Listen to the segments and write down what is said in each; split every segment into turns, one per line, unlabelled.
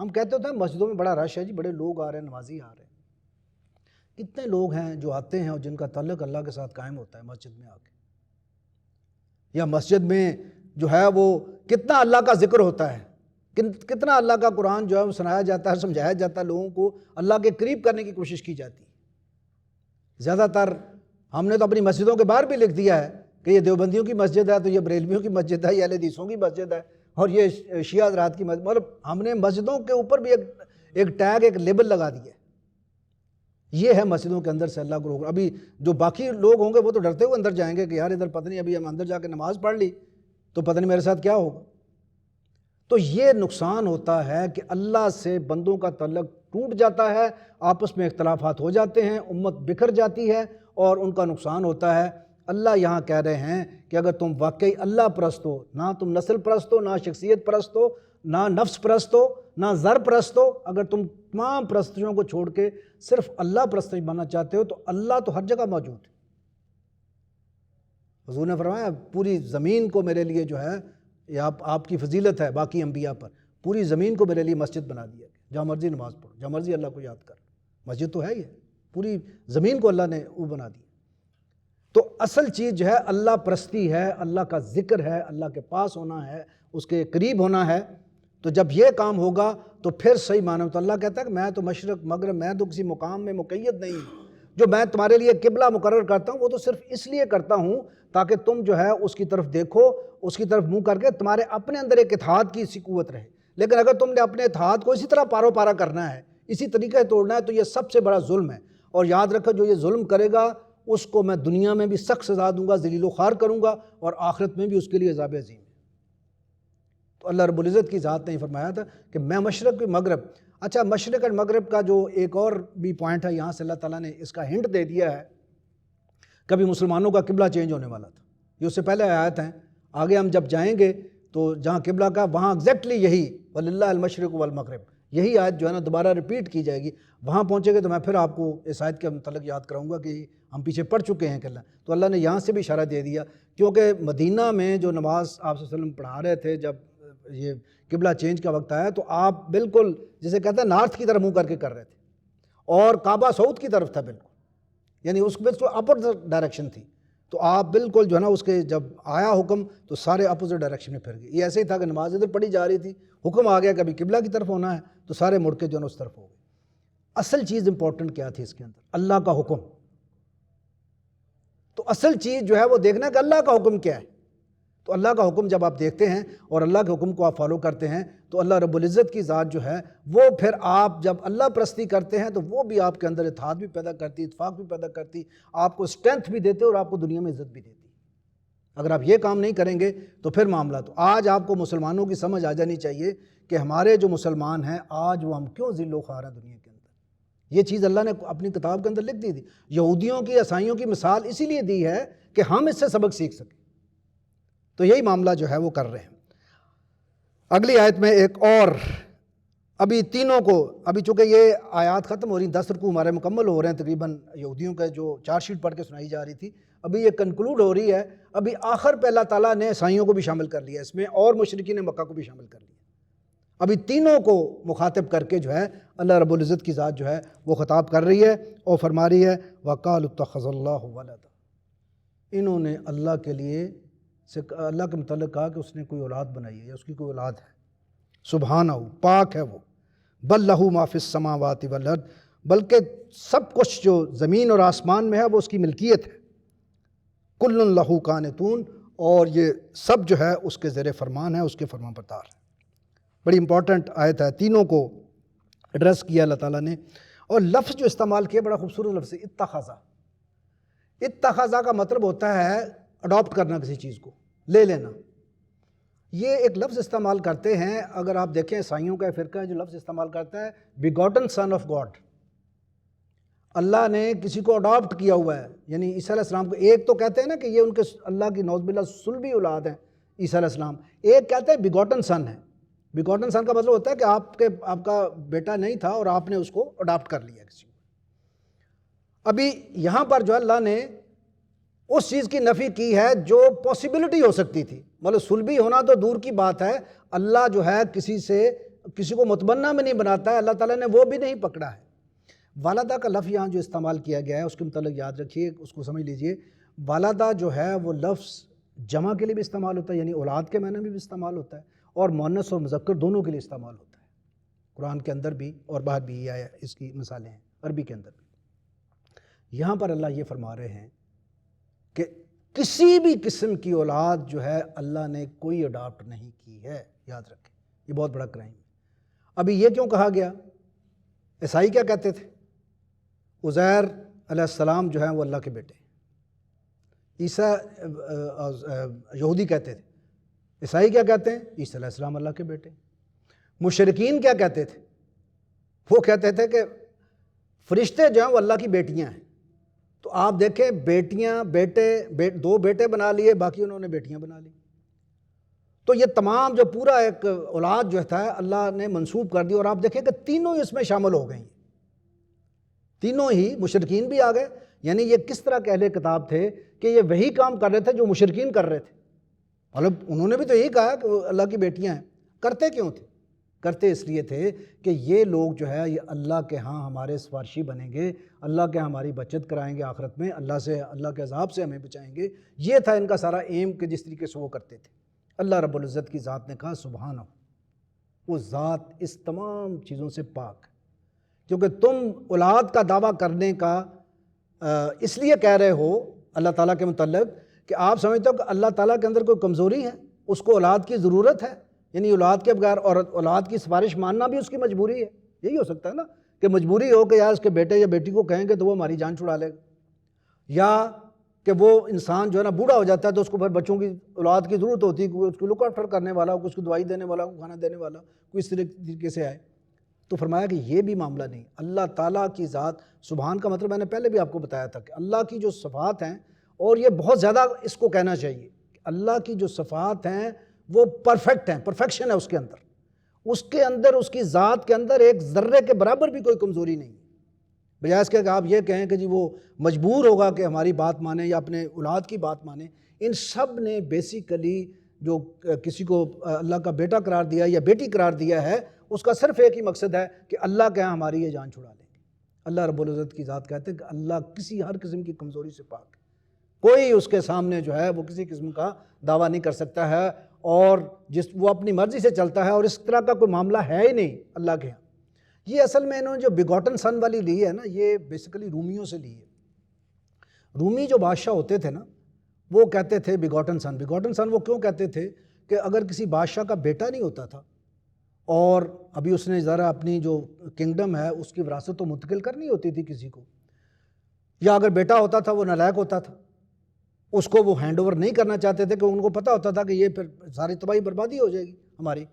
ہم کہتے ہوتے ہیں مسجدوں میں بڑا رش ہے جی، بڑے لوگ آ رہے ہیں، نمازی آ رہے ہیں. کتنے لوگ ہیں جو آتے ہیں اور جن کا تعلق اللہ کے ساتھ قائم ہوتا ہے مسجد میں آ کے؟ یا مسجد میں جو ہے وہ کتنا اللہ کا ذکر ہوتا ہے، کتنا اللہ کا قرآن جو ہے وہ سنایا جاتا ہے، سمجھایا جاتا ہے، لوگوں کو اللہ کے قریب کرنے کی کوشش کی جاتی ہے. زیادہ تر ہم نے تو اپنی مسجدوں کے باہر بھی لکھ دیا ہے کہ یہ دیوبندیوں کی مسجد ہے، تو یہ بریلویوں کی مسجد ہے، یہ اہل حدیثوں کی مسجد ہے، اور یہ شیعہ حضرات کی مسجد. مطلب ہم نے مسجدوں کے اوپر بھی ایک ٹیگ، ایک لیبل لگا دیا ہے. یہ ہے مسجدوں کے اندر سے اللہ کو روکنا. ابھی جو باقی لوگ ہوں گے وہ تو ڈرتے ہوئے اندر جائیں گے کہ یار ادھر پتہ نہیں ابھی ہم اندر جا کے نماز پڑھ لی تو پتہ نہیں میرے ساتھ کیا ہوگا. تو یہ نقصان ہوتا ہے کہ اللہ سے بندوں کا تعلق ٹوٹ جاتا ہے، آپس میں اختلافات ہو جاتے ہیں، امت بکھر جاتی ہے اور ان کا نقصان ہوتا ہے. اللہ یہاں کہہ رہے ہیں کہ اگر تم واقعی اللہ پرست ہو، نہ تم نسل پرست ہو، نہ شخصیت پرست ہو، نہ نفس پرست ہو، نہ زر پرست ہو، اگر تم تمام پرستیوں کو چھوڑ کے صرف اللہ پرستی بننا چاہتے ہو تو اللہ تو ہر جگہ موجود ہے. حضور نے فرمایا پوری زمین کو میرے لیے جو ہے، یہ آپ کی فضیلت ہے باقی انبیاء پر، پوری زمین کو میرے لیے مسجد بنا دیا گیا، جہاں مرضی نماز پڑھو، جہاں مرضی اللہ کو یاد کر. مسجد تو ہے ہی ہے، پوری زمین کو اللہ نے وہ بنا دی. تو اصل چیز جو ہے اللہ پرستی ہے، اللہ کا ذکر ہے، اللہ کے پاس ہونا ہے، اس کے قریب ہونا ہے. تو جب یہ کام ہوگا تو پھر صحیح معنی میں تو اللہ کہتا ہے کہ میں تو مشرق مغرب، میں تو کسی مقام میں مقید نہیں ہوں. جو میں تمہارے لیے قبلہ مقرر کرتا ہوں وہ تو صرف اس لیے کرتا ہوں تاکہ تم جو ہے اس کی طرف دیکھو، اس کی طرف منہ کر کے تمہارے اپنے اندر ایک اتحاد کی سی قوت رہے. لیکن اگر تم نے اپنے اتحاد کو اسی طرح پارو پارا کرنا ہے، اسی طریقے توڑنا ہے، تو یہ سب سے بڑا ظلم ہے. اور یاد رکھو جو یہ ظلم کرے گا اس کو میں دنیا میں بھی سخت سزا دوں گا، ذلیل و خوار کروں گا، اور آخرت میں بھی اس کے لیے عذاب عظیم ہے. تو اللہ رب العزت کی ذات نے فرمایا تھا کہ میں مشرق بھی مغرب. اچھا، مشرق اور مغرب کا جو ایک اور بھی پوائنٹ ہے، یہاں سے اللہ تعالیٰ نے اس کا ہنٹ دے دیا ہے. کبھی مسلمانوں کا قبلہ چینج ہونے والا تھا، یہ اس سے پہلے آیات ہیں. آگے ہم جب جائیں گے تو جہاں قبلہ کا وہاں ایگزیکٹلی یہی وَلِلَّهِ الْمَشْرِقُ وَالْمَغْرِبُ، یہی آیت جو ہے نا دوبارہ ریپیٹ کی جائے گی. وہاں پہنچے گے تو میں پھر آپ کو اس آیت کے متعلق یاد کراؤں گا کہ ہم پیچھے پڑ چکے ہیں کہ تو اللہ نے یہاں سے بھی اشارہ دے دیا. کیونکہ مدینہ میں جو نماز آپ صلی اللہ علیہ وسلم پڑھا رہے تھے، جب یہ قبلہ چینج کا وقت آیا تو آپ بالکل جسے کہتے ہیں نارتھ کی طرف منہ کر کے کر رہے تھے، اور کعبہ ساؤتھ کی طرف تھا بالکل، یعنی اس میں تو اپوزٹ ڈائریکشن تھی. تو آپ بالکل جو ہے نا اس کے جب آیا حکم تو سارے اپوزٹ ڈائریکشن میں پھر گئے. یہ ایسے ہی تھا کہ نماز ادھر پڑھی جا رہی تھی، حکم آ گیا کہ ابھی قبلہ کی طرف ہونا ہے تو سارے مڑ کے جو ہے نا اس طرف ہو گئے. اصل چیز امپورٹنٹ کیا تھی اس کے اندر؟ اللہ کا حکم. تو اصل چیز جو ہے وہ دیکھنا ہے کہ اللہ کا حکم کیا ہے. تو اللہ کا حکم جب آپ دیکھتے ہیں اور اللہ کے حکم کو آپ فالو کرتے ہیں تو اللہ رب العزت کی ذات جو ہے وہ پھر آپ جب اللہ پرستی کرتے ہیں تو وہ بھی آپ کے اندر اتحاد بھی پیدا کرتی، اتفاق بھی پیدا کرتی، آپ کو اسٹرینتھ بھی دیتے اور آپ کو دنیا میں عزت بھی دیتی. اگر آپ یہ کام نہیں کریں گے تو پھر معاملہ تو آج آپ کو مسلمانوں کی سمجھ آ جانی چاہیے کہ ہمارے جو مسلمان ہیں آج وہ ہم کیوں ذل و خوار ہیں دنیا کے اندر. یہ چیز اللہ نے اپنی کتاب کے اندر لکھ دی تھی. یہودیوں کی، عیسائیوں کی مثال اسی لیے دی ہے کہ ہم اس سے سبق سیکھ سکیں. تو یہی معاملہ جو ہے وہ کر رہے ہیں. اگلی آیت میں ایک اور، ابھی تینوں کو، ابھی چونکہ یہ آیات ختم ہو رہی ہیں، 10 رکوع ہمارے مکمل ہو رہے ہیں تقریباً یہودیوں کے جو چارج شیٹ پڑھ کے سنائی جا رہی تھی، ابھی یہ کنکلوڈ ہو رہی ہے. ابھی آخر پہ اللہ تعالیٰ نے عیسائیوں کو بھی شامل کر لیا اس میں، اور مشرکین مکہ کو بھی شامل کر لیا. ابھی تینوں کو مخاطب کر کے جو ہے اللہ رب العزت کی ذات جو ہے وہ خطاب کر رہی ہے اور فرما رہی ہے وَقَالُوا اتَّخَذَ اللَّهُ وَلَدًا. انہوں نے اللہ کے لیے سے اللہ کے متعلق کہا کہ اس نے کوئی اولاد بنائی ہے یا اس کی کوئی اولاد ہے. سبحانہ، پاک ہے وہ. بل لہ ما فی السماوات والارض، بلکہ سب کچھ جو زمین اور آسمان میں ہے وہ اس کی ملکیت ہے. کل لہ قانتون، اور یہ سب جو ہے اس کے زیر فرمان ہے، اس کے فرمان بردار ہے. بڑی امپورٹنٹ آیت ہے. تینوں کو ایڈریس کیا اللہ تعالیٰ نے. اور لفظ جو استعمال کیا بڑا خوبصورت لفظ ہے، اتخذا. اتخذا کا مطلب ہوتا ہے اڈاپٹ کرنا، کسی چیز کو لے لینا. یہ ایک لفظ استعمال کرتے ہیں، اگر آپ دیکھیں عیسائیوں کا فرقہ ہے جو لفظ استعمال کرتا ہے بیگوٹن سن آف گاڈ. اللہ نے کسی کو اڈاپٹ کیا ہوا ہے، یعنی عیسیٰ علیہ السلام کو. ایک تو کہتے ہیں نا کہ یہ ان کے اللہ کی نعوذ باللہ صلبی اولاد ہیں عیسیٰ علیہ السلام. ایک کہتے ہیں بیگوٹن سن ہے. بیگوٹن سن کا مطلب ہوتا ہے کہ آپ کا بیٹا نہیں تھا اور آپ نے اس کو اڈاپٹ کر لیا کسی کو. ابھی یہاں پر جو اللہ نے اس چیز کی نفی کی ہے جو پاسبلٹی ہو سکتی تھی. مطلب صلبی ہونا تو دور کی بات ہے، اللہ جو ہے کسی سے کسی کو متمنا میں نہیں بناتا ہے، اللہ تعالیٰ نے وہ بھی نہیں پکڑا ہے۔ والدہ کا لفظ یہاں جو استعمال کیا گیا ہے اس کے متعلق یاد رکھیے، اس کو سمجھ لیجئے۔ والدہ جو ہے وہ لفظ جمع کے لیے بھی استعمال ہوتا ہے، یعنی اولاد کے معنی میں بھی استعمال ہوتا ہے، اور مؤنث اور مذکر دونوں کے لیے استعمال ہوتا ہے۔ قرآن کے اندر بھی اور باہر بھی یہ اس کی مثالیں ہیں، عربی کے اندر بھی۔ یہاں پر اللہ یہ فرما رہے ہیں کہ کسی بھی قسم کی اولاد جو ہے اللہ نے کوئی اڈاپٹ نہیں کی ہے، یاد رکھیں، یہ بہت بڑا کرائم ہے۔ ابھی یہ کیوں کہا گیا؟ عیسائی کیا کہتے تھے؟ عزیر علیہ السلام جو ہیں وہ اللہ کے بیٹے، عیسیٰ یہودی کہتے تھے، عیسائی کیا کہتے ہیں؟ عیسیٰ علیہ السلام اللہ کے بیٹے۔ مشرکین کیا کہتے تھے؟ وہ کہتے تھے کہ فرشتے جو ہیں وہ اللہ کی بیٹیاں ہیں۔ تو آپ دیکھیں، بیٹیاں بیٹے دو بیٹے بنا لیے، باقی انہوں نے بیٹیاں بنا لی۔ تو یہ تمام جو پورا ایک اولاد جو تھا اللہ نے منسوب کر دی، اور آپ دیکھیں کہ تینوں اس میں شامل ہو گئیں، تینوں ہی مشرکین بھی آ گئے۔ یعنی یہ کس طرح کے اہل کتاب تھے کہ یہ وہی کام کر رہے تھے جو مشرکین کر رہے تھے۔ مطلب انہوں نے بھی تو یہی کہا کہ وہ اللہ کی بیٹیاں ہیں۔ کرتے کیوں تھے؟ کرتے اس لیے تھے کہ یہ لوگ جو ہے یہ اللہ کے ہاں ہمارے سفارشی بنیں گے، اللہ کے ہماری بچت کرائیں گے آخرت میں، اللہ کے عذاب سے ہمیں بچائیں گے۔ یہ تھا ان کا سارا ایم کہ جس طریقے سے وہ کرتے تھے۔ اللہ رب العزت کی ذات نے کہا سبحانہ، وہ ذات اس تمام چیزوں سے پاک ہے۔ کیونکہ تم اولاد کا دعویٰ کرنے کا اس لیے کہہ رہے ہو اللہ تعالیٰ کے متعلق کہ آپ سمجھتے ہو کہ اللہ تعالیٰ کے اندر کوئی کمزوری ہے، اس کو اولاد کی ضرورت ہے، یعنی اولاد کے بغیر، اور اولاد کی سفارش ماننا بھی اس کی مجبوری ہے۔ یہی ہو سکتا ہے نا کہ مجبوری ہو کہ یار اس کے بیٹے یا بیٹی کو کہیں گے تو وہ ہماری جان چھڑا لے گا، یا کہ وہ انسان جو ہے نا بوڑھا ہو جاتا ہے تو اس کو پھر بچوں کی اولاد کی ضرورت ہوتی ہے، کوئی اس کو لک آفٹر کرنے والا، کوئی اس کو دوائی دینے والا، کوئی کھانا دینے والا، کوئی اس طریقے سے آئے۔ تو فرمایا کہ یہ بھی معاملہ نہیں، اللہ تعالیٰ کی ذات سبحان کا مطلب میں نے پہلے بھی آپ کو بتایا تھا کہ اللہ کی جو صفات ہیں، اور یہ بہت زیادہ اس کو کہنا چاہیے کہ اللہ کی جو صفات ہیں وہ پرفیکٹ ہیں، پرفیکشن ہے اس کے اندر اس کی ذات کے اندر ایک ذرے کے برابر بھی کوئی کمزوری نہیں ہے۔ بجائے اس کے کہ آپ یہ کہیں کہ جی وہ مجبور ہوگا کہ ہماری بات مانے یا اپنے اولاد کی بات مانے۔ ان سب نے بیسیکلی جو کسی کو اللہ کا بیٹا قرار دیا یا بیٹی قرار دیا ہے، اس کا صرف ایک ہی مقصد ہے کہ اللہ کے ہاں ہماری یہ جان چھڑا لیں گے۔ اللہ رب العزت کی ذات کہتے ہیں کہ اللہ ہر قسم کی کمزوری سے پاک ہے، کوئی اس کے سامنے جو ہے وہ کسی قسم کا دعویٰ نہیں کر سکتا ہے، اور وہ اپنی مرضی سے چلتا ہے، اور اس طرح کا کوئی معاملہ ہے ہی نہیں اللہ کے ہاں۔ یہ اصل میں انہوں نے جو بیگوٹن سن والی لی ہے نا، یہ بیسیکلی رومیوں سے لی ہے۔ رومی جو بادشاہ ہوتے تھے نا، وہ کہتے تھے بیگوٹن سن وہ کیوں کہتے تھے کہ اگر کسی بادشاہ کا بیٹا نہیں ہوتا تھا اور ابھی اس نے ذرا اپنی جو کنگڈم ہے اس کی وراثت تو منتقل کرنی ہوتی تھی کسی کو، یا اگر بیٹا ہوتا تھا وہ نالائق ہوتا تھا، اس کو وہ ہینڈ اوور نہیں کرنا چاہتے تھے کہ ان کو پتہ ہوتا تھا کہ یہ پھر ساری تباہی بربادی ہو جائے گی ہماری۔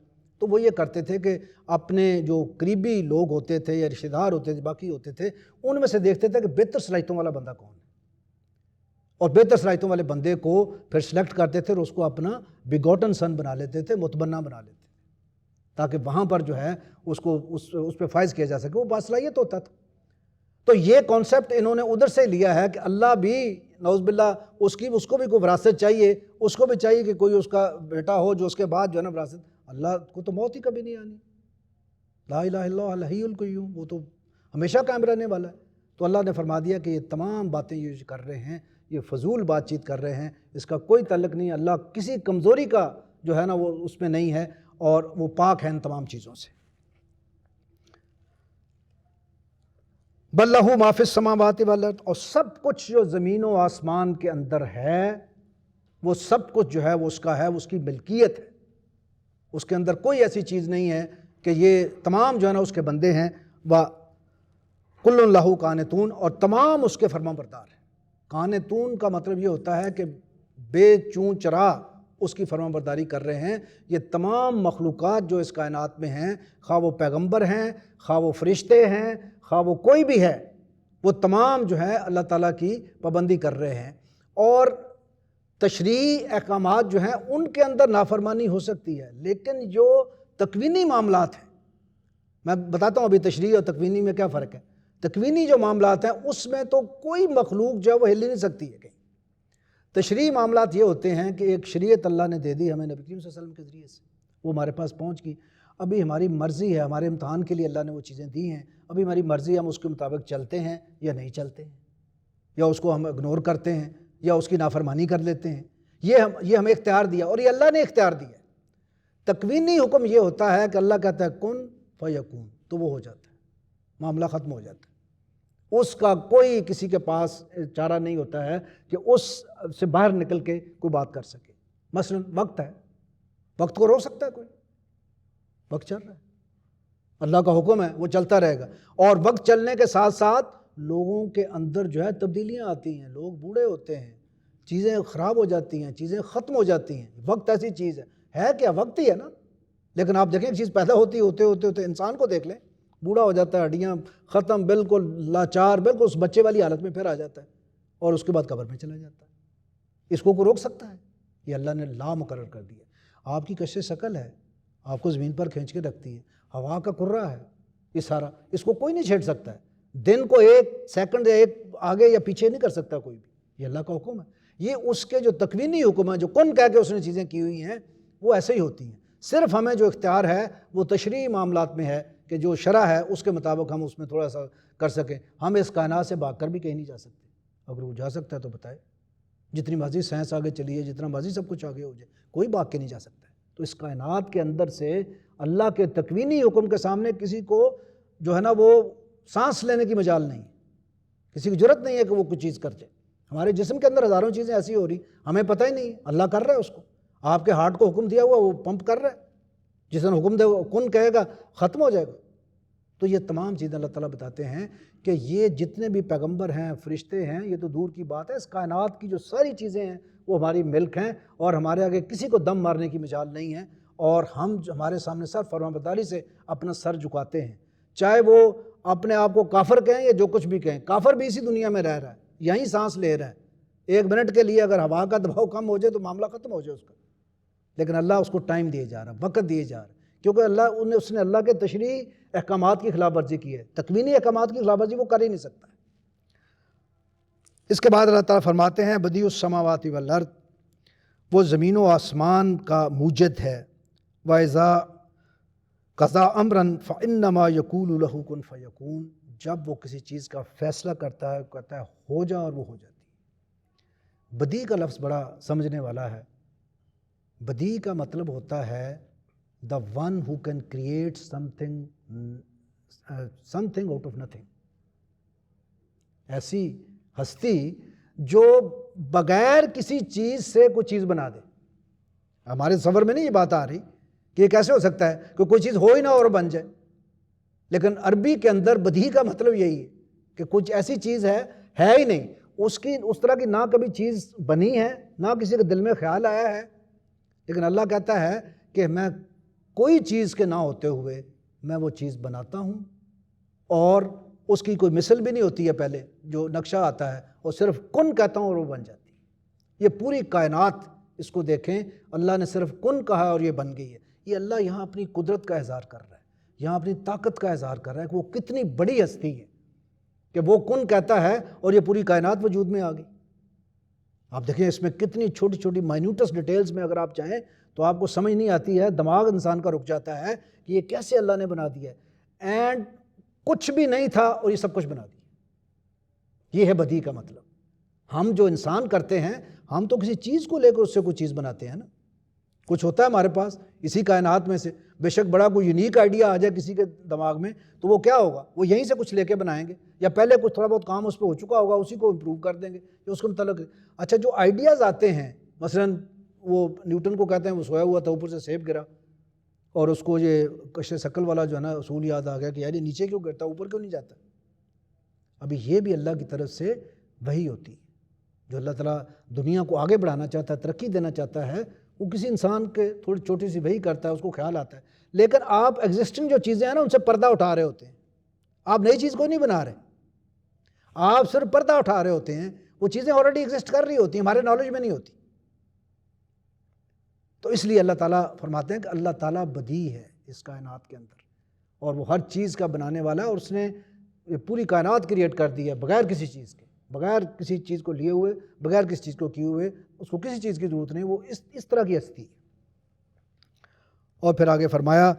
تو وہ یہ کرتے تھے کہ اپنے جو قریبی لوگ ہوتے تھے یا رشتہ دار ہوتے تھے، باقی ہوتے تھے، ان میں سے دیکھتے تھے کہ بہتر صلاحیتوں والا بندہ کون ہے، اور بہتر صلاحیتوں والے بندے کو پھر سلیکٹ کرتے تھے اور اس کو اپنا بیگوٹن سن بنا لیتے تھے، متبنہ بنا لیتے تھے، تاکہ وہاں پر جو ہے اس کو اس پہ فائز کیا جا سکے، وہ باصلاحیت ہوتا تھا۔ تو یہ کانسیپٹ انہوں نے ادھر سے لیا ہے کہ اللہ بھی نعوذ باللہ اس کو بھی کوئی وراثت چاہیے، اس کو بھی چاہیے کہ کوئی اس کا بیٹا ہو جو اس کے بعد جو ہے نا وراثت۔ اللہ کو تو موت ہی کبھی نہیں آنی، لا الہ الا اللہ الحی القیوم، وہ تو ہمیشہ قائم رہنے والا ہے۔ تو اللہ نے فرما دیا کہ یہ تمام باتیں یہ کر رہے ہیں، یہ فضول بات چیت کر رہے ہیں، اس کا کوئی تعلق نہیں، اللہ کسی کمزوری کا جو ہے نا وہ اس میں نہیں ہے، اور وہ پاک ہے ان تمام چیزوں سے۔ بل لہ ما فی السماوات والارض، اور سب کچھ جو زمین و آسمان کے اندر ہے وہ سب کچھ جو ہے وہ اس کا ہے، اس کی ملکیت ہے، اس کے اندر کوئی ایسی چیز نہیں ہے کہ یہ تمام جو ہے نا اس کے بندے ہیں۔ وَكُلٌّ لَهُ قانتون، اور تمام اس کے فرما بردار ہیں۔ قانتون کا مطلب یہ ہوتا ہے کہ بے چون چرا اس کی فرما برداری کر رہے ہیں۔ یہ تمام مخلوقات جو اس کائنات میں ہیں، خواہ وہ پیغمبر ہیں، خواہ وہ فرشتے ہیں، خواہ وہ کوئی بھی ہے، وہ تمام جو ہے اللہ تعالیٰ کی پابندی کر رہے ہیں۔ اور تشریعی احکامات جو ہیں ان کے اندر نافرمانی ہو سکتی ہے، لیکن جو تکوینی معاملات ہیں، میں بتاتا ہوں ابھی تشریعی اور تکوینی میں کیا فرق ہے۔ تکوینی جو معاملات ہیں اس میں تو کوئی مخلوق جو ہے وہ ہل ہی نہیں سکتی ہے کہیں۔ تشریعی معاملات یہ ہوتے ہیں کہ ایک شریعت اللہ نے دے دی ہمیں نبی کریم صلی اللہ علیہ وسلم کے ذریعے سے، وہ ہمارے پاس پہنچ گئی۔ ابھی ہماری مرضی ہے، ہمارے امتحان کے لیے اللہ نے وہ چیزیں دی ہیں، ابھی ہماری مرضی ہے ہم اس کے مطابق چلتے ہیں یا نہیں چلتے ہیں، یا اس کو ہم اگنور کرتے ہیں یا اس کی نافرمانی کر لیتے ہیں۔ یہ ہمیں اختیار دیا، اور یہ اللہ نے اختیار دیا ہے۔ تکوینی حکم یہ ہوتا ہے کہ اللہ کہتا ہے کن فیکون، تو وہ ہو جاتا ہے، معاملہ ختم ہو جاتا ہے۔ اس کا کوئی کسی کے پاس چارہ نہیں ہوتا ہے کہ اس سے باہر نکل کے کوئی بات کر سکے۔ مثلا وقت ہے، وقت کو روک سکتا ہے کوئی؟ وقت چل رہا ہے، اللہ کا حکم ہے، وہ چلتا رہے گا۔ اور وقت چلنے کے ساتھ ساتھ لوگوں کے اندر جو ہے تبدیلیاں آتی ہیں، لوگ بوڑھے ہوتے ہیں، چیزیں خراب ہو جاتی ہیں، چیزیں ختم ہو جاتی ہیں۔ وقت ایسی چیز ہے کیا؟ وقت ہی ہے نا۔ لیکن آپ دیکھیں ایک چیز پیدا ہوتے انسان کو دیکھ لیں، بوڑھا ہو جاتا ہے، ہڈیاں ختم، بالکل لاچار، بالکل اس بچے والی حالت میں پھر آ جاتا ہے، اور اس کے بعد قبر میں چلا جاتا ہے۔ اس کو کوئی روک سکتا ہے؟ یہ اللہ نے لا مقرر کر دیا۔ آپ کی کشش شکل ہے، آپ کو زمین پر کھینچ کے رکھتی ہے، ہوا کا کرہ ہے یہ سارا، اس کو کوئی نہیں چھیڑ سکتا ہے۔ دن کو ایک سیکنڈ یا ایک آگے یا پیچھے نہیں کر سکتا کوئی بھی، یہ اللہ کا حکم ہے۔ یہ اس کے جو تکوینی حکم ہے، جو کن کہہ کے اس نے چیزیں کی ہوئی ہیں، وہ ایسے ہی ہوتی ہیں۔ صرف ہمیں جو اختیار ہے وہ تشریعی معاملات میں ہے کہ جو شرع ہے اس کے مطابق ہم اس میں تھوڑا سا کر سکیں۔ ہم اس کائنات سے بھاگ کر بھی کہیں نہیں جا سکتے، اگر وہ جا سکتا ہے تو بتائے۔ جتنی مرضی سائنس آگے چلی ہے، جتنا مرضی سب کچھ آگے ہو جائے، کوئی بھاگ کے نہیں جا سکتا ہے۔ تو اس کائنات کے اندر سے اللہ کے تکوینی حکم کے سامنے کسی کو جو ہے نا وہ سانس لینے کی مجال نہیں، کسی کی جرت نہیں ہے کہ وہ کچھ چیز کر جائے۔ ہمارے جسم کے اندر ہزاروں چیزیں ایسی ہو رہی، ہمیں پتہ ہی نہیں، اللہ کر رہا ہے اس کو۔ آپ کے ہارٹ کو حکم دیا ہوا، وہ پمپ کر رہا ہے، جس نے حکم دے وہ کن کہے گا ختم ہو جائے گا۔ تو یہ تمام چیزیں اللہ تعالیٰ بتاتے ہیں کہ یہ جتنے بھی پیغمبر ہیں، فرشتے ہیں، یہ تو دور کی بات ہے، اس کائنات کی جو ساری چیزیں ہیں وہ ہماری ملک ہیں، اور ہمارے آگے کسی کو دم مارنے کی مجال نہیں ہے، اور ہم ہمارے سامنے سر فرمانبرداری سے اپنا سر جھکاتے ہیں، چاہے وہ اپنے آپ کو کافر کہیں یا جو کچھ بھی کہیں۔ کافر بھی اسی دنیا میں رہ رہا ہے، یہیں سانس لے رہا ہے، 1 منٹ کے لیے اگر ہوا کا دباؤ کم ہو جائے تو معاملہ ختم ہو جائے اس کا، لیکن اللہ اس کو ٹائم دیے جا رہا ہے، وقت دیے جا رہا ہے، کیونکہ اس نے اللہ کے تشریعی احکامات کی خلاف ورزی کی ہے۔ تکوینی احکامات کی خلاف ورزی وہ کر ہی نہیں سکتا ہے۔ اس کے بعد اللہ تعالیٰ فرماتے ہیں بدیع السماوات والارض، وہ زمین و آسمان کا موجد ہے، وَإِذَا قَضَىٰ أَمْرًا فَإِنَّمَا يَقُولُ لَهُ كُن فَيَكُونُ، جب وہ کسی چیز کا فیصلہ کرتا ہے، کہتا ہے ہو جا، اور وہ ہو جاتی ہے۔ بدیع کا لفظ بڑا سمجھنے والا ہے۔ بدیع کا مطلب ہوتا ہے the one who can create something out of nothing، ایسی ہستی جو بغیر کسی چیز سے کوئی چیز بنا دے۔ ہمارے تصور میں نہیں یہ بات آ رہی کہ یہ کیسے ہو سکتا ہے کہ کوئی چیز ہو ہی نہ اور بن جائے، لیکن عربی کے اندر بدیع کا مطلب یہی ہے کہ کچھ ایسی چیز ہے ہی نہیں، اس طرح کی نہ کبھی چیز بنی ہے، نہ کسی کے دل میں خیال آیا ہے، لیکن اللہ کہتا ہے کہ میں کوئی چیز کے نہ ہوتے ہوئے میں وہ چیز بناتا ہوں، اور اس کی کوئی مثل بھی نہیں ہوتی ہے پہلے، جو نقشہ آتا ہے اور صرف کن کہتا ہوں اور وہ بن جاتی ہے۔ یہ پوری کائنات اس کو دیکھیں، اللہ نے صرف کن کہا اور یہ بن گئی ہے۔ یہ اللہ یہاں اپنی قدرت کا اظہار کر رہا ہے، یہاں اپنی طاقت کا اظہار کر رہا ہے کہ وہ کتنی بڑی ہستی ہے کہ وہ کن کہتا ہے اور یہ پوری کائنات وجود میں آ گئی۔ آپ دیکھیں اس میں کتنی چھوٹی چھوٹی مائنیوٹس ڈیٹیلز میں اگر آپ چاہیں تو آپ کو سمجھ نہیں آتی ہے، دماغ انسان کا رک جاتا ہے کہ یہ کیسے اللہ نے بنا دیا ہے، اینڈ کچھ بھی نہیں تھا اور یہ سب کچھ بنا دیا۔ یہ ہے بدیع کا مطلب۔ ہم جو انسان کرتے ہیں، ہم تو کسی چیز کو لے کر اس سے کوئی چیز بناتے ہیں نا، کچھ ہوتا ہے ہمارے پاس اسی کائنات میں سے، بے شک بڑا کوئی یونیک آئیڈیا آ جائے کسی کے دماغ میں تو وہ کیا ہوگا، وہ یہیں سے کچھ لے کے بنائیں گے، یا پہلے کچھ تھوڑا بہت کام اس پہ ہو چکا ہوگا اسی کو امپروو کر دیں گے، یا اس کے متعلق۔ اچھا جو آئیڈیاز آتے ہیں، مثلاً وہ نیوٹن کو کہتے ہیں وہ سویا ہوا تھا، اوپر سے سیب گرا، اور اس کو یہ کشش شکل والا جو ہے نا اصول یاد آ گیا کہ یار یہ نیچے کیوں گرتا، اوپر کیوں نہیں جاتا۔ ابھی یہ بھی اللہ کی طرف سے وحی ہوتی ہے، جو اللہ تعالیٰ دنیا کو آگے بڑھانا چاہتا ہے، ترقی دینا چاہتا ہے، وہ کسی انسان کے تھوڑی چھوٹی سی وحی کرتا ہے، اس کو خیال آتا ہے، لیکن آپ ایگزسٹنگ جو چیزیں ہیں نا ان سے پردہ اٹھا رہے ہوتے ہیں، آپ نئی چیز کو نہیں بنا رہے، آپ صرف پردہ اٹھا رہے ہوتے ہیں، وہ چیزیں آلریڈی ایگزسٹ کر رہی ہوتی ہیں، ہمارے نالج میں نہیں ہوتی۔ تو اس لیے اللہ تعالیٰ فرماتے ہیں کہ اللہ تعالیٰ بدیع ہے اس کائنات کے اندر، اور وہ ہر چیز کا بنانے والا ہے، اور اس نے یہ پوری کائنات کریٹ کر دی ہے بغیر کسی چیز کے، بغیر کسی چیز کو لیے ہوئے، بغیر کسی چیز کو کیے ہوئے، اس کو کسی چیز کی ضرورت نہیں، وہ اس طرح کی ہستی ہے۔ اور پھر آگے فرمایا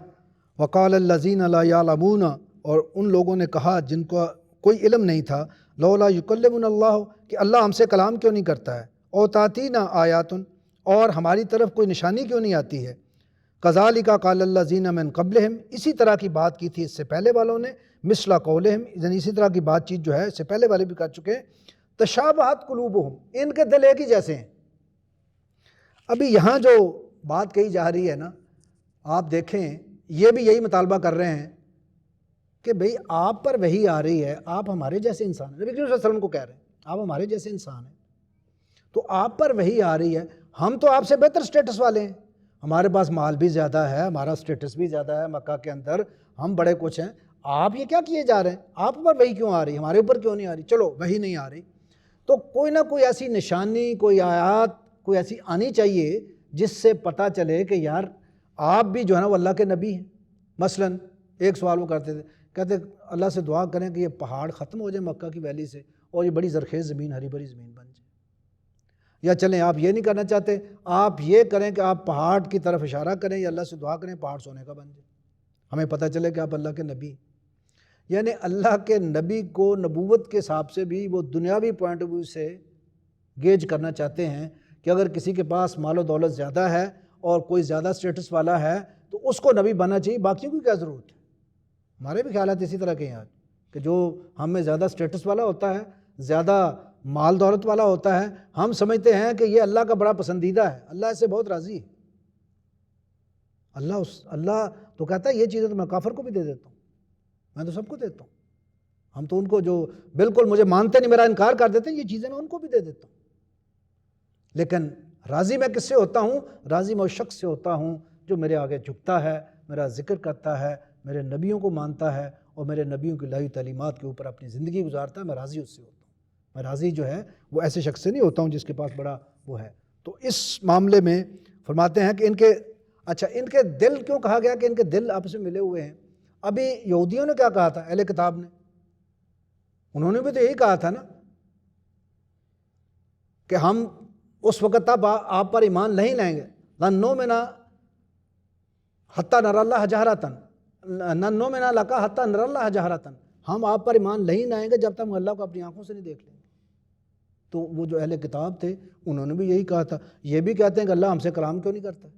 وقال الذین لا یعلمون، اور ان لوگوں نے کہا جن کو کوئی علم نہیں تھا، لولا یکلمنا اللہ، کہ اللہ ہم سے کلام کیوں نہیں کرتا ہے، او تاتینا آیات، اور ہماری طرف کوئی نشانی کیوں نہیں آتی ہے، کذالک قال الذین من قبلہم، اسی طرح کی بات کی تھی اس سے پہلے والوں نے، مثل قولہم، یعنی اسی طرح کی بات چیت جو ہے اس سے پہلے والے بھی کر چکے ہیں، تشابہت قلوبہم، ان کے دل ایک ہی جیسے ہیں۔ ابھی یہاں جو بات کہی جا رہی ہے نا، آپ دیکھیں یہ بھی یہی مطالبہ کر رہے ہیں کہ بھئی آپ پر وحی آ رہی ہے، آپ ہمارے جیسے انسان ہیں، نبی کریم صلی اللہ علیہ وسلم کو کہہ رہے ہیں آپ ہمارے جیسے انسان ہیں، تو آپ پر وحی آ رہی ہے، ہم تو آپ سے بہتر سٹیٹس والے ہیں، ہمارے پاس مال بھی زیادہ ہے، ہمارا سٹیٹس بھی زیادہ ہے مکہ کے اندر، ہم بڑے کچھ ہیں، آپ یہ کیا کیے جا رہے ہیں، آپ پر وحی کیوں آ رہی ہے، ہمارے اوپر کیوں نہیں آ رہی، چلو وحی نہیں آ رہی تو کوئی نہ کوئی ایسی نشانی، کوئی آیات، کوئی ایسی آنی چاہیے جس سے پتہ چلے کہ یار آپ بھی جو ہے نا وہ اللہ کے نبی ہیں۔ مثلا ایک سوال وہ کرتے تھے، کہتے اللہ سے دعا کریں کہ یہ پہاڑ ختم ہو جائے مکہ کی ویلی سے اور یہ بڑی زرخیز زمین، ہری بھری زمین بن جائے، یا چلیں آپ یہ نہیں کرنا چاہتے، آپ یہ کریں کہ آپ پہاڑ کی طرف اشارہ کریں یا اللہ سے دعا کریں پہاڑ سونے کا بن جائے، ہمیں پتہ چلے کہ آپ اللہ کے نبی ہیں۔ یعنی اللہ کے نبی کو نبوت کے حساب سے بھی وہ دنیاوی پوائنٹ آف ویو سے گیج کرنا چاہتے ہیں کہ اگر کسی کے پاس مال و دولت زیادہ ہے اور کوئی زیادہ سٹیٹس والا ہے تو اس کو نبی بننا چاہیے، باقیوں کی کیا ضرورت ہے۔ ہمارے بھی خیالات اسی طرح کے ہیں آج، کہ جو ہم میں زیادہ سٹیٹس والا ہوتا ہے، زیادہ مال دولت والا ہوتا ہے، ہم سمجھتے ہیں کہ یہ اللہ کا بڑا پسندیدہ ہے، اللہ اس سے بہت راضی ہے۔ اللہ تو کہتا ہے یہ چیزیں تو میں کافر کو بھی دے دیتا ہوں، میں تو سب کو دیتا ہوں، ہم تو ان کو جو بالکل مجھے مانتے نہیں، میرا انکار کر دیتے ہیں، یہ چیزیں میں ان کو بھی دے دیتا ہوں۔ لیکن راضی میں کس سے ہوتا ہوں؟ راضی میں اس شخص سے ہوتا ہوں جو میرے آگے جھکتا ہے، میرا ذکر کرتا ہے، میرے نبیوں کو مانتا ہے اور میرے نبیوں کی لائی تعلیمات کے اوپر اپنی زندگی گزارتا ہے، میں راضی اس سے ہوتا ہوں۔ میں راضی جو ہے وہ ایسے شخص سے نہیں ہوتا ہوں جس کے پاس بڑا وہ ہے۔ تو اس معاملے میں فرماتے ہیں کہ ان کے دل کیوں کہا گیا کہ ان کے دل آپس میں ملے ہوئے ہیں؟ ابھی یہودیوں نے کیا کہا تھا، اہل کتاب نے؟ انہوں نے بھی تو یہی کہا تھا نا کہ ہم اس وقت تک آپ پر ایمان نہیں لائیں گے، لن نؤمن حتی نری اللہ جہرۃ، لن نؤمن لک حتی نری اللہ جہرۃ، ہم آپ پر ایمان نہیں لائیں گے جب تک ہم اللہ کو اپنی آنکھوں سے نہیں دیکھ لیں گے۔ تو وہ جو اہل کتاب تھے انہوں نے بھی یہی کہا تھا، یہ بھی کہتے ہیں کہ اللہ ہم سے کلام کیوں نہیں کرتا،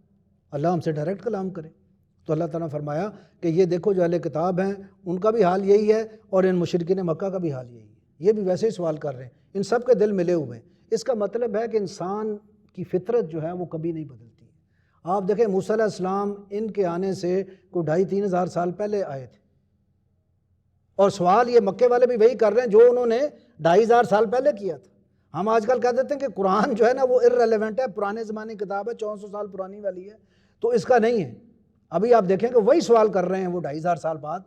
اللہ ہم سے ڈائریکٹ کلام کرے۔ تو اللہ تعالیٰ نے فرمایا کہ یہ دیکھو جو اہل کتاب ہیں ان کا بھی حال یہی ہے اور ان مشرکین مکہ کا بھی حال یہی ہے، یہ بھی ویسے ہی سوال کر رہے ہیں، ان سب کے دل ملے ہوئے ہیں۔ اس کا مطلب ہے کہ انسان کی فطرت جو ہے وہ کبھی نہیں بدلتی ہے۔ آپ دیکھیں موسیٰ علیہ السلام ان کے آنے سے کوئی 2500-3000 ہزار سال پہلے آئے تھے، اور سوال یہ مکے والے بھی وہی کر رہے ہیں جو انہوں نے 2500 سال پہلے کیا تھا۔ ہم آج کل کہہ دیتے ہیں کہ قرآن جو ہے نا وہ irrelevant ہے، پرانے زمانے کی کتاب ہے، 1400 سال پرانی والی ہے، تو اس کا نہیں ہے۔ ابھی آپ دیکھیں کہ وہی سوال کر رہے ہیں وہ 2500 سال بعد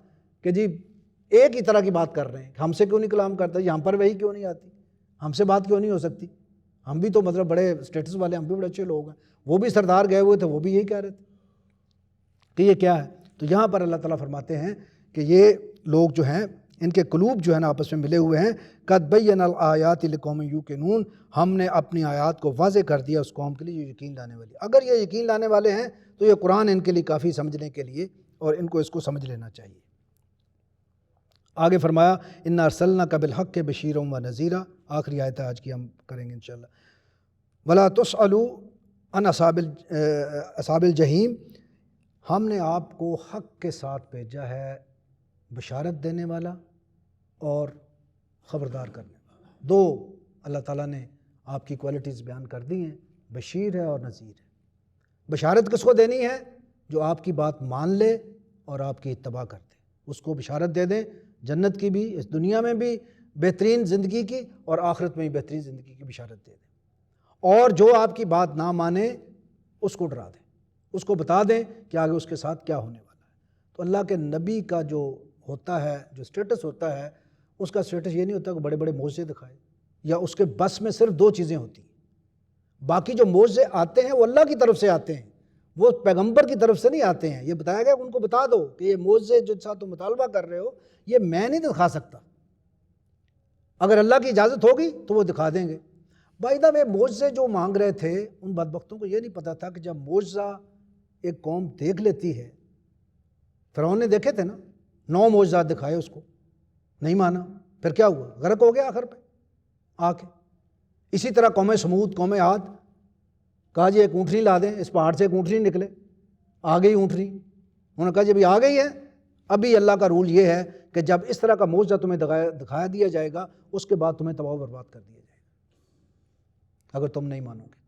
کہ جی ایک ہی طرح کی بات کر رہے ہیں کہ ہم سے کیوں نہیں کلام کرتا، یہ ہم پر وہی کیوں نہیں آتی، ہم سے بات کیوں نہیں ہو سکتی، ہم بھی تو مطلب بڑے سٹیٹس والے، ہم بھی بڑے اچھے لوگ ہیں، وہ بھی سردار گئے ہوئے تھے، وہ بھی یہی کہہ رہے تھے کہ یہ کیا ہے۔ تو یہاں پر اللہ تعالیٰ فرماتے ہیں کہ یہ لوگ جو ہیں ان کے قلوب جو ہے نا آپس میں ملے ہوئے ہیں، قد بینا الآیات لقوم یوقنون، ہم نے اپنی آیات کو واضح کر دیا اس قوم کے لیے جو یقین لانے والی۔ اگر یہ یقین لانے والے ہیں تو یہ قرآن ان کے لیے کافی سمجھنے کے لیے، اور ان کو اس کو سمجھ لینا چاہیے۔ آگے فرمایا انا ارسلناک بالحق بشیرا و نذیرا، آخری آیت آج کی ہم کریں گے انشاءاللہ۔ ولا تسألوا عن اصحاب الجحیم، ہم نے آپ کو حق کے ساتھ بھیجا ہے، بشارت دینے والا اور خبردار کرنے والا۔ دو اللہ تعالیٰ نے آپ کی کوالٹیز بیان کر دی ہیں، بشیر ہے اور نذیر ہے۔ بشارت کس کو دینی ہے؟ جو آپ کی بات مان لے اور آپ کی اتباع کر دے، اس کو بشارت دے دیں جنت کی بھی، اس دنیا میں بھی بہترین زندگی کی اور آخرت میں بھی بہترین زندگی کی بشارت دے دیں۔ اور جو آپ کی بات نہ مانے اس کو ڈرا دیں، اس کو بتا دیں کہ آگے اس کے ساتھ کیا ہونے والا ہے۔ تو اللہ کے نبی کا جو ہوتا ہے، جو سٹیٹس ہوتا ہے، اس کا سٹیٹس یہ نہیں ہوتا کہ بڑے بڑے معجزے دکھائے، یا اس کے بس میں صرف 2 چیزیں ہوتی ہیں، باقی جو معجزے آتے ہیں وہ اللہ کی طرف سے آتے ہیں، وہ پیغمبر کی طرف سے نہیں آتے ہیں۔ یہ بتایا گیا ان کو بتا دو کہ یہ معجزے جو ساتھ تم مطالبہ کر رہے ہو یہ میں نہیں دکھا سکتا، اگر اللہ کی اجازت ہوگی تو وہ دکھا دیں گے۔ بائی دا وے معجزے جو مانگ رہے تھے ان بدبختوں کو یہ نہیں پتا تھا کہ جب معجزہ ایک قوم دیکھ لیتی ہے فرعون نے دیکھے تھے نا، 9 معجزات دکھائے اس کو، نہیں مانا، پھر کیا ہوا؟ غرق ہو گیا آخر پہ آ کے۔ اسی طرح قوم سمود، قوم عاد، کہا جی ایک اونٹنی لا دیں، اس پہاڑ سے ایک اونٹنی نکلے، آ گئی اونٹنی، انہوں نے کہا جی ابھی آ گئی ہے، ابھی اللہ کا رول یہ ہے کہ جب اس طرح کا معجزہ تمہیں دکھایا دیا جائے گا، اس کے بعد تمہیں تباہ و برباد کر دیا جائے گا اگر تم نہیں مانو گے۔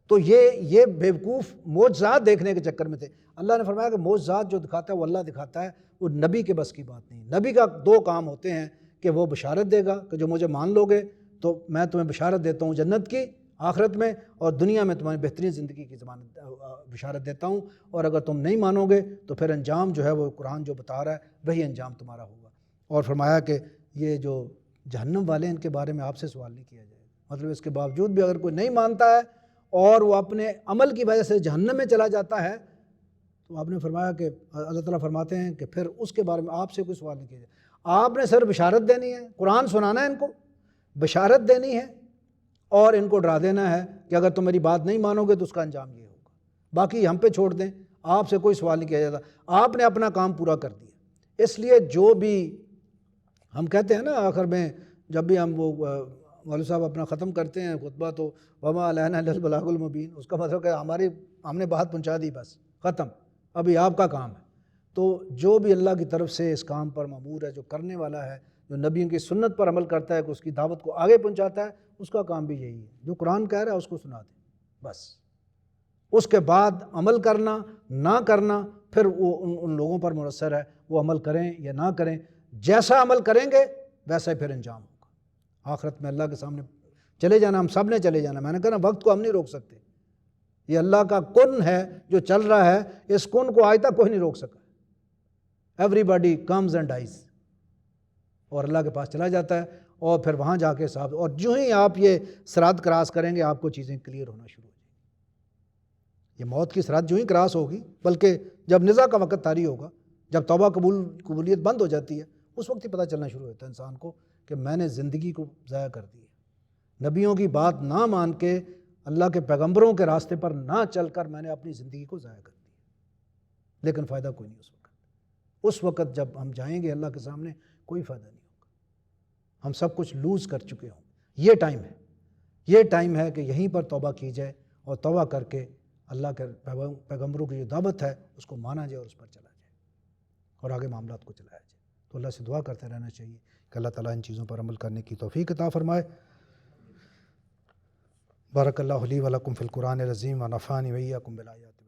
تو یہ بیوقوف معجزات دیکھنے کے چکر میں تھے۔ اللہ نے فرمایا کہ معجزات جو دکھاتا ہے وہ اللہ دکھاتا ہے، وہ نبی کے بس کی بات نہیں۔ نبی کا 2 کام ہوتے ہیں کہ وہ بشارت دے گا کہ جو مجھے مان لو گے تو میں تمہیں بشارت دیتا ہوں جنت کی آخرت میں، اور دنیا میں تمہاری بہترین زندگی کی بشارت دیتا ہوں، اور اگر تم نہیں مانو گے تو پھر انجام جو ہے وہ قرآن جو بتا رہا ہے وہی انجام تمہارا ہوگا۔ اور فرمایا کہ یہ جو جہنم والے ان کے بارے میں آپ سے سوال نہیں کیا جائے گا، مطلب اس کے باوجود بھی اگر کوئی نہیں مانتا ہے اور وہ اپنے عمل کی وجہ سے جہنم میں چلا جاتا ہے، تو آپ نے فرمایا کہ اللہ تعالیٰ فرماتے ہیں کہ پھر اس کے بارے میں آپ سے کوئی سوال نہیں کیا جائے، آپ نے صرف بشارت دینی ہے، قرآن سنانا ہے ان کو، بشارت دینی ہے اور ان کو ڈرا دینا ہے کہ اگر تم میری بات نہیں مانو گے تو اس کا انجام یہ ہوگا، باقی ہم پہ چھوڑ دیں، آپ سے کوئی سوال نہیں کیا جاتا، آپ نے اپنا کام پورا کر دیا۔ اس لیے جو بھی ہم کہتے ہیں نا آخر میں جب بھی ہم وہ مولوی صاحب اپنا ختم کرتے ہیں خطبہ تو وما علینا الا البلاغ المبین، اس کا مطلب کہ ہم نے بات پہنچا دی، بس ختم، ابھی آپ کا کام ہے۔ تو جو بھی اللہ کی طرف سے اس کام پر مامور ہے، جو کرنے والا ہے، جو نبیوں کی سنت پر عمل کرتا ہے کہ اس کی دعوت کو آگے پہنچاتا ہے، اس کا کام بھی یہی ہے، جو قرآن کہہ رہا ہے اس کو سنا دیں بس، اس کے بعد عمل کرنا نہ کرنا پھر وہ ان لوگوں پر منحصر ہے، وہ عمل کریں یا نہ کریں، جیسا عمل کریں گے ویسا ہی پھر انجام ہوگا آخرت میں اللہ کے سامنے چلے جانا۔ ہم سب نے چلے جانا، میں نے کہا نا وقت کو ہم نہیں روک سکتے، یہ اللہ کا کن ہے جو چل رہا ہے، اس کن کو آج تک کوئی نہیں روک سکا، everybody comes and dies, اور اللہ کے پاس چلا جاتا ہے، اور پھر وہاں جا کے صاحب، اور جو ہی آپ یہ صراط کراس کریں گے آپ کو چیزیں کلیئر ہونا شروع ہو جائیں گی۔ یہ موت کی صراط جو ہی کراس ہوگی، بلکہ جب نزاع کا وقت طاری ہوگا، جب توبہ قبولیت بند ہو جاتی ہے، اس وقت ہی پتہ چلنا شروع ہوتا ہے انسان کو کہ میں نے زندگی کو ضائع کر دی ہے، نبیوں کی بات نہ مان کے، اللہ کے پیغمبروں کے راستے پر نہ چل کر میں نے اپنی زندگی کو ضائع کر دی، لیکن فائدہ کوئی نہیں اس وقت جب ہم جائیں گے اللہ کے سامنے کوئی فائدہ نہیں ہوگا، ہم سب کچھ لوز کر چکے ہوں۔ یہ ٹائم ہے کہ یہیں پر توبہ کی جائے، اور توبہ کر کے اللہ کے پیغمبروں کی جو دعوت ہے اس کو مانا جائے اور اس پر چلا جائے اور آگے معاملات کو چلایا جائے۔ تو اللہ سے دعا کرتے رہنا چاہیے کہ اللہ تعالیٰ ان چیزوں پر عمل کرنے کی توفیق عطا فرمائے۔ بارک اللہ لی و لکم فی القرآن العظیم و نفعنی و ایاکم بالآیات۔